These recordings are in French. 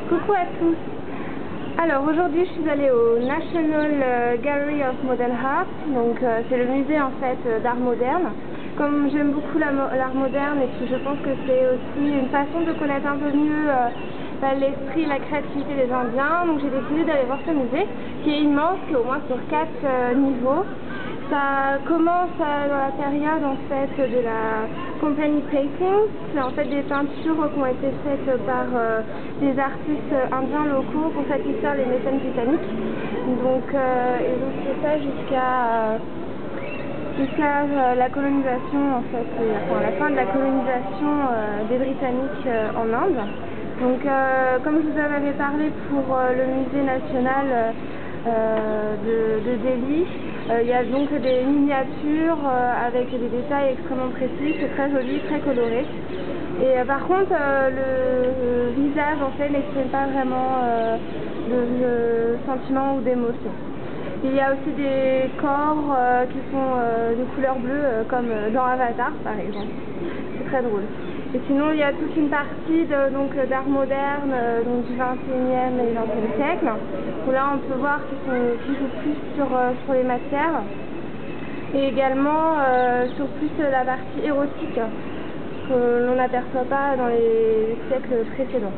Coucou à tous. Alors aujourd'hui je suis allée au National Gallery of Modern Art, donc c'est le musée en fait d'art moderne. Comme j'aime beaucoup l'art moderne et puis je pense que c'est aussi une façon de connaître un peu mieux l'esprit et la créativité des Indiens, donc j'ai décidé d'aller voir ce musée qui est immense, qui est au moins sur 4 niveaux. Ça commence dans la période en fait de la compagnie painting. C'est en fait des peintures qui ont été faites par des artistes indiens locaux pour satisfaire les mécènes britanniques. Donc ils ont fait ça jusqu'à la colonisation en fait, enfin la fin de la colonisation des Britanniques en Inde. Donc comme je vous en avais parlé pour le musée national de Delhi, il y a donc des miniatures avec des détails extrêmement précis, c'est très joli, très coloré. Et par contre, le visage en fait n'exprime pas vraiment de sentiments ou d'émotions. Il y a aussi des corps qui sont de couleur bleue, comme dans Avatar par exemple. C'est très drôle. Et sinon, il y a toute une partie d'art moderne donc du 21e et 20e siècle, où là on peut voir qu'ils jouent plus sur les matières, et également sur plus la partie érotique, que l'on n'aperçoit pas dans les siècles précédents.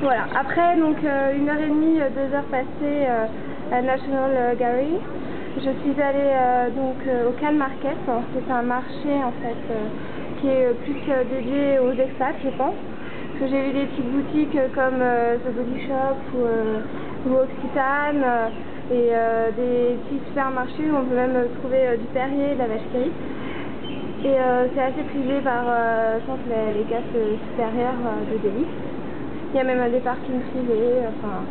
Voilà, après donc 1h30, 2 heures passées à National Gallery, je suis allée au Can Market, c'est un marché en fait qui est plus dédié aux expats, je pense. Parce que j'ai vu des petites boutiques comme The Body Shop ou Occitane et des petits supermarchés où on peut même trouver du Perrier, de la vache qui rit. Et c'est assez prisé par, je pense, les classes supérieures de Delhi. Il y a même des parkings privés, enfin...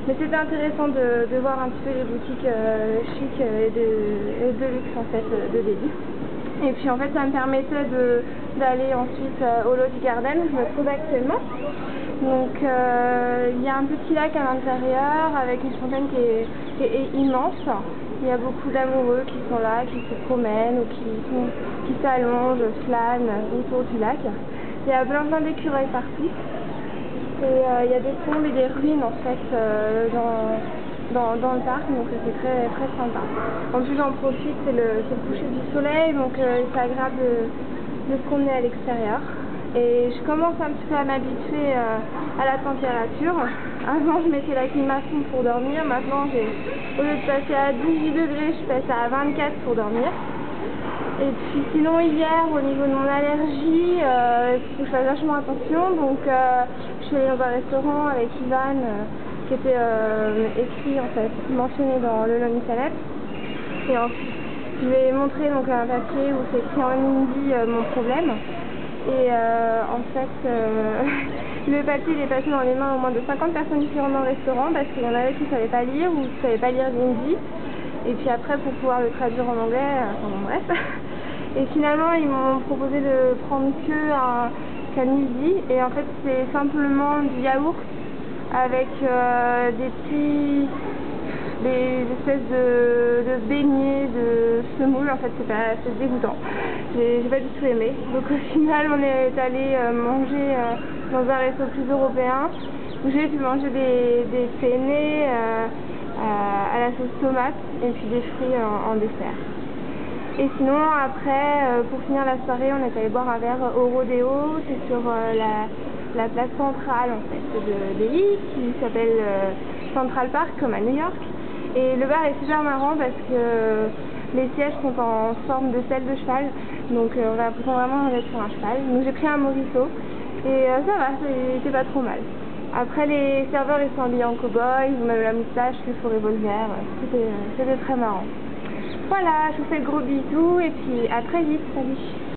Mais c'était intéressant de voir un petit peu les boutiques chic et de luxe en fait de Delhi. Et puis en fait ça me permettait d'aller ensuite au Lodi Garden où je me trouve actuellement. Donc il y a un petit lac à l'intérieur avec une fontaine qui est immense. Il y a beaucoup d'amoureux qui sont là, qui se promènent ou qui s'allongent, flânent autour du lac. Il y a plein d'écureuils partout. Et il y a des tombes et des ruines en fait dans le parc, donc c'est très sympa. En plus j'en profite, c'est le coucher du soleil, donc c'est agréable de se promener à l'extérieur. Et je commence un petit peu à m'habituer à la température. Avant je mettais la clim à fond pour dormir, maintenant au lieu de passer à 18 degrés, je passe à 24 pour dormir. Et puis sinon hier au niveau de mon allergie, il faut que je fasse vachement attention, donc je suis allée dans un restaurant avec Ivan qui était écrit en fait, mentionné dans le nom Internet. Et ensuite je lui ai montré donc un papier où c'est écrit en hindi mon problème. Et en fait le papier il est passé dans les mains au moins de 50 personnes différentes dans le restaurant parce qu'il y en avait qui ne savaient pas lire ou qui ne savaient pas lire l'hindi. Et puis après pour pouvoir le traduire en anglais, enfin bon bref. Et finalement ils m'ont proposé de prendre qu'un midi, et en fait c'est simplement du yaourt avec des espèces de beignets de semoule. En fait c'est dégoûtant, j'ai pas du tout aimé. Donc au final on est allé manger dans un resto plus européen où j'ai pu manger des penne à la sauce tomate et puis des fruits en dessert. Et sinon après, pour finir la soirée, on est allé boire un verre au Rodeo, c'est sur la place centrale en fait de Delhi, qui s'appelle Central Park comme à New York. Et le bar est super marrant parce que les sièges sont en forme de selle de cheval, donc on a l'impression vraiment d'être sur un cheval. Donc j'ai pris un mojito et ça va, c'était pas trop mal. Après les serveurs ils sont habillés en cow-boy, ils ont même la moustache, le faux revolver, c'était très marrant. Voilà, je vous fais de gros bisous et puis à très vite, salut.